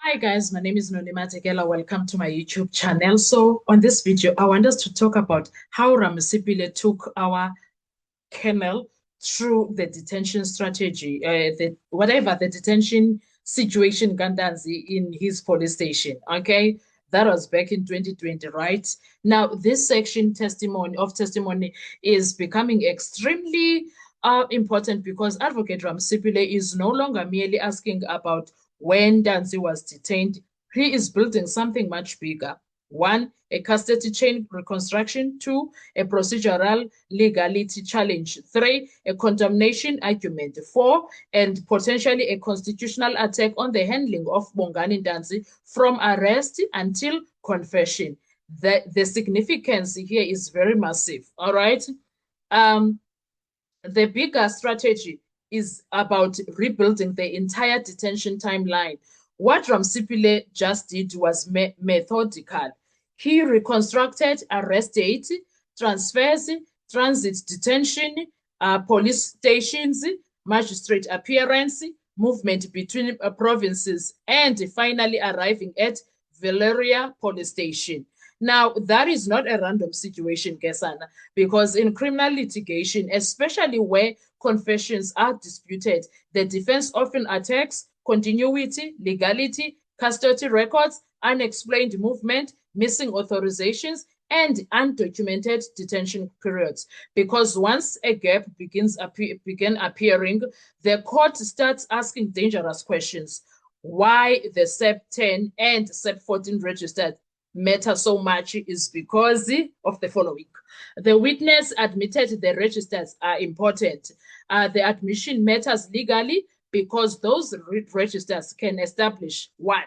Hi guys, my name is Nonima Tegela. Welcome to my YouTube channel. So on this video, I want us to talk about how Ramasipile took our kennel through the detention strategy, whatever the detention situation Gandanzi in his police station. Okay, that was back in 2020, right? Now this section testimony is becoming extremely important because Advocate Ramasipile is no longer merely asking about when Danzi was detained. He is building something much bigger. One, a custody chain reconstruction. Two, a procedural legality challenge. Three, a condemnation argument. Four, and potentially a constitutional attack on the handling of Bongani Danzi from arrest until confession. The significance here is very massive. All right. Um, the bigger strategy is about rebuilding the entire detention timeline. What Ramsipile just did was methodical. He reconstructed arrest date, transfers, transit detention, police stations, magistrate appearance, movement between provinces, and finally arriving at Valeria police station. Now, that is not a random situation, Gesana, because in criminal litigation, especially where confessions are disputed, the defense often attacks continuity, legality, custody records, unexplained movement, missing authorizations, and undocumented detention periods. Because once a gap begin appearing, the court starts asking dangerous questions. Why the SEP 10 and SEP 14 registered matter so much is because of the following. The witness admitted the registers are important. The admission matters legally because those registers can establish one,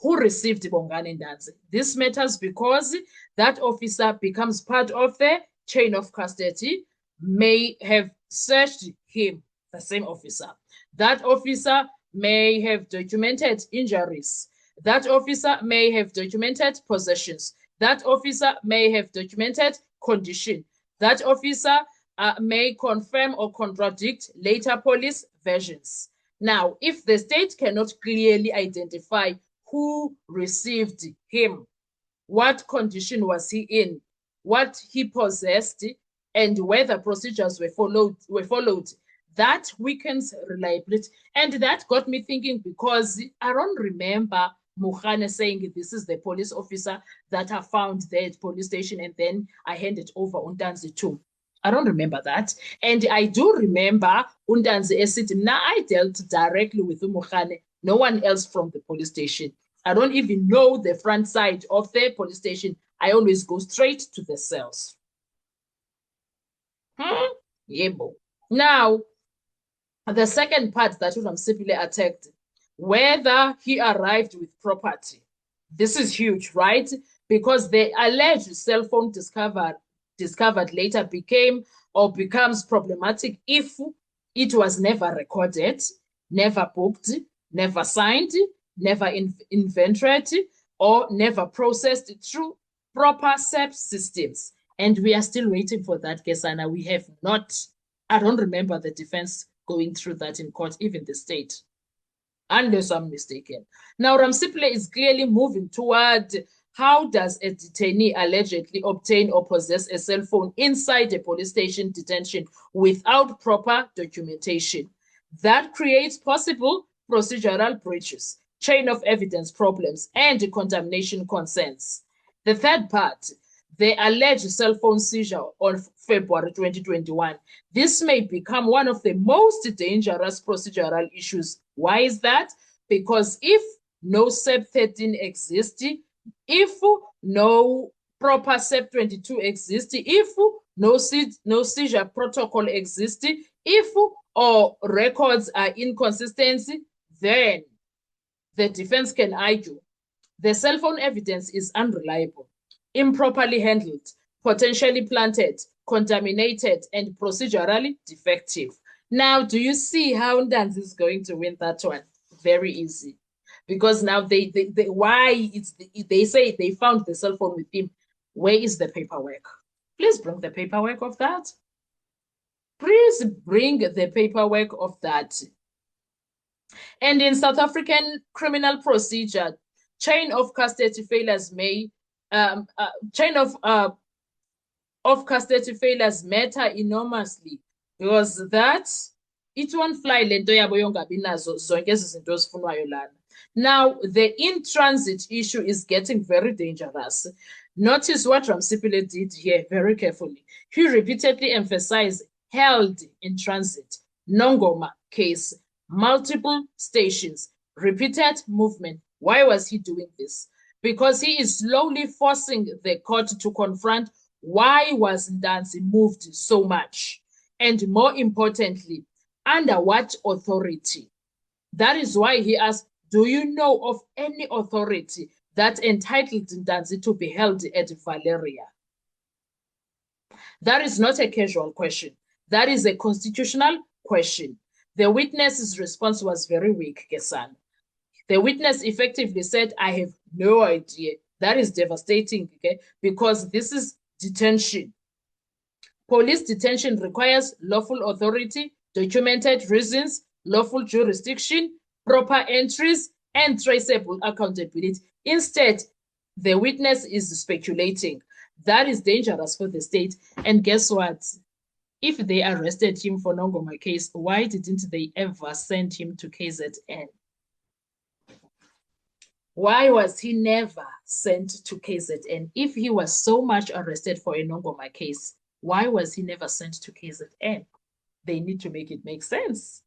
who received Bongani Ndanzi. This matters because that officer becomes part of the chain of custody, may have searched him, the same officer. That officer may have documented injuries. That officer may have documented possessions. That officer may have documented condition. That officer may confirm or contradict later police versions. Now, if the state cannot clearly identify who received him, what condition was he in, what he possessed, and whether procedures were followed, that weakens reliability. And that got me thinking because I don't remember Mukhane saying this is the police officer that I found there at police station and then I handed over Undanzi to. I don't remember that. And I do remember Undanzi Esit. Now I dealt directly with Mukhane, no one else from the police station. I don't even know the front side of the police station. I always go straight to the cells. Yeah, now, the second part that Ramsipile attacked, whether he arrived with property. This is huge, right? Because the alleged cell phone discovered later became or becomes problematic if it was never recorded, never booked, never signed, never inventoried, or never processed through proper SEP systems. And we are still waiting for that, Gesana. We have not, I don't remember the defense going through that in court, even the state, unless I'm mistaken. Now, Ramsipile is clearly moving toward how does a detainee allegedly obtain or possess a cell phone inside a police station detention without proper documentation. That creates possible procedural breaches, chain of evidence problems, and contamination concerns. The third part, the alleged cell phone seizure on February 2021. This may become one of the most dangerous procedural issues. Why is that? Because if no SEP 13 exists, if no proper SEP 22 exists, if no seizure protocol exists, if all records are inconsistent, then the defense can argue the cell phone evidence is unreliable, improperly handled, potentially planted, contaminated, and procedurally defective. Now, do you see how Ndanzi is going to win that one? Very easy. Because now they say they found the cell phone with him. Where is the paperwork? Please bring the paperwork of that. Please bring the paperwork of that. And in South African criminal procedure, chain of custody failures may chain of custody failures matter enormously because that it won't fly le nto yabo yongabi nazo zonke ezi zinto ezifunwayo lana. Now, the in-transit issue is getting very dangerous. Notice what Ramsipile did here very carefully. He repeatedly emphasized held in transit, Nongoma case, multiple stations, repeated movement. Why was he doing this? Because he is slowly forcing the court to confront why was Ndanzi moved so much? And more importantly, under what authority? That is why he asked, do you know of any authority that entitled Ndanzi to be held at Valeria? That is not a casual question. That is a constitutional question. The witness's response was very weak, Kesan. The witness effectively said, I have no idea. That is devastating, okay? Because this is detention. Police detention requires lawful authority, documented reasons, lawful jurisdiction, proper entries, and traceable accountability. Instead, the witness is speculating. That is dangerous for the state. And guess what? If they arrested him for Nongoma case, why didn't they ever send him to KZN? Why was he never sent to KZN? If he was so much arrested for a Nongoma case, why was he never sent to KZN? They need to make it make sense.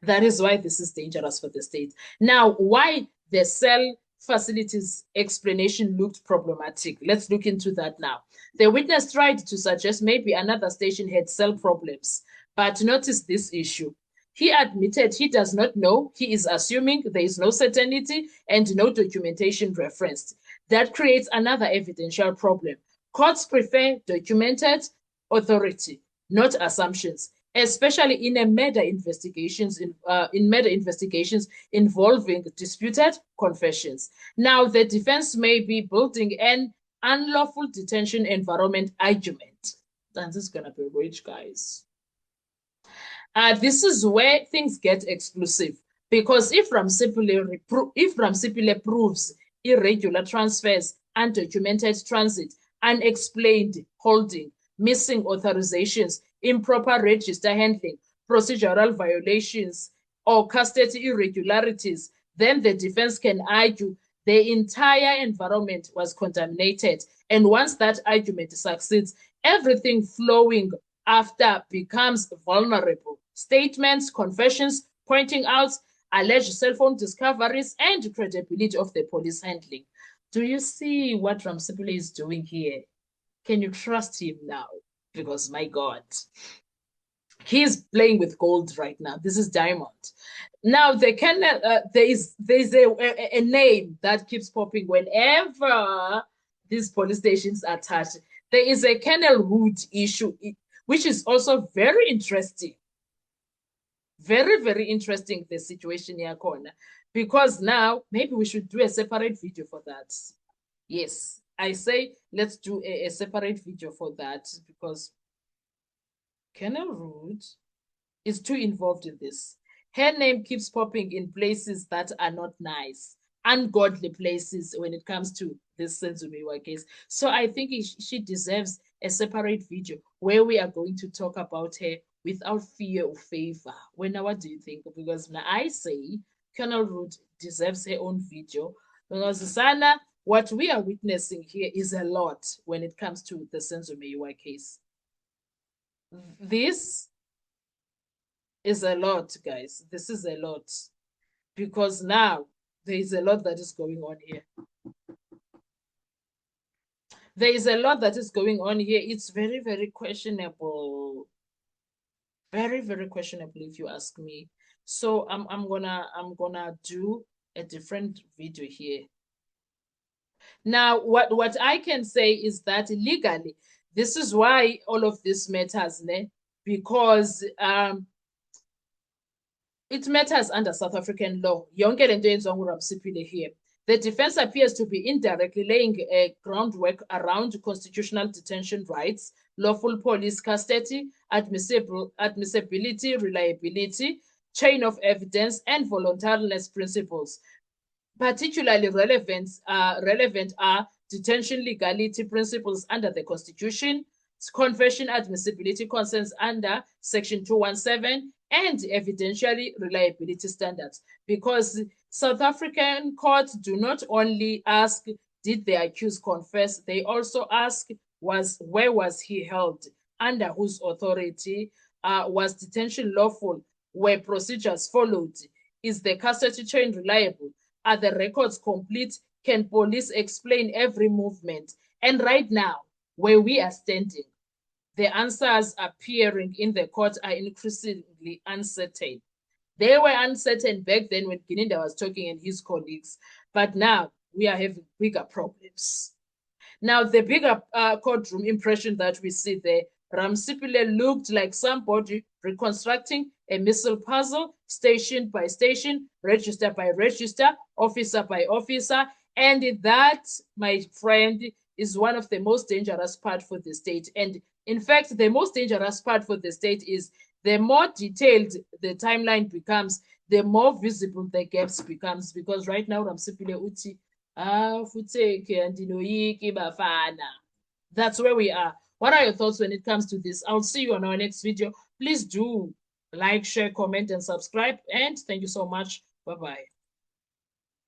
That is why this is dangerous for the state. Now, why the cell facilities explanation looked problematic. Let's look into that now. The witness tried to suggest maybe another station had cell problems, but notice this issue. He admitted he does not know. He is assuming there is no certainty and no documentation referenced. That creates another evidential problem. Courts prefer documented authority, not assumptions, especially in murder investigations involving disputed confessions. Now, the defense may be building an unlawful detention environment argument. And this is going to be rich, guys. This is where things get exclusive, because if Ramsipile proves irregular transfers, undocumented transit, unexplained holding, missing authorizations, improper register handling, procedural violations, or custody irregularities, then the defense can argue the entire environment was contaminated. And once that argument succeeds, everything flowing after becomes vulnerable. Statements, confessions, pointing out alleged cell phone discoveries, and credibility of the police handling. Do you see what Ramsipile is doing here? Can you trust him now? Because my God, he's playing with gold right now. This is diamond. Now there is a name that keeps popping whenever these police stations are touched. There is a Colonel Hood issue, which is also very interesting. Very, very interesting, the situation here, corner. Because now, maybe we should do a separate video for that. Yes, I say let's do a separate video for that, because Colonel Root is too involved in this. Her name keeps popping in places that are not nice, ungodly places when it comes to this Senzumewa case. So I think she deserves a separate video where we are going to talk about her without fear or favor. What do you think? Because now I say Colonel Root deserves her own video, because Sana, what we are witnessing here is a lot when it comes to the Senzumewa case. This is a lot, guys. This is a lot, because now there is a lot that is going on here. There is a lot that is going on here. It's very, very questionable. Very, very questionable, if you ask me. So I'm gonna do a different video here. Now, what I can say is that legally, this is why all of this matters, ne? Because it matters under South African law. Yonke lento yenziwa nguRamsipile here. The defense appears to be indirectly laying a groundwork around constitutional detention rights, lawful police custody, admissibility, reliability, chain of evidence, and voluntariness principles. Particularly relevant are detention legality principles under the Constitution, confession admissibility concerns under Section 217, and evidentiary reliability standards. Because South African courts do not only ask, did the accused confess? They also ask, where was he held? Under whose authority? Was detention lawful? Were procedures followed? Is the custody chain reliable? Are the records complete? Can police explain every movement? And right now, where we are standing, the answers appearing in the court are increasingly uncertain. They were uncertain back then when Gininda was talking and his colleagues, but now we are having bigger problems. Now, the bigger courtroom impression that we see there, Ramasipile looked like somebody reconstructing a missile puzzle, station by station, register by register, officer by officer. And that, my friend, is one of the most dangerous part for the state. And in fact, the most dangerous part for the state is the more detailed the timeline becomes, the more visible the gaps becomes. Because right now, Ramasipile uti, that's where we are. What are your thoughts when it comes to this? I'll see you on our next video. Please do like, share, comment, and subscribe. And thank you so much. Bye-bye.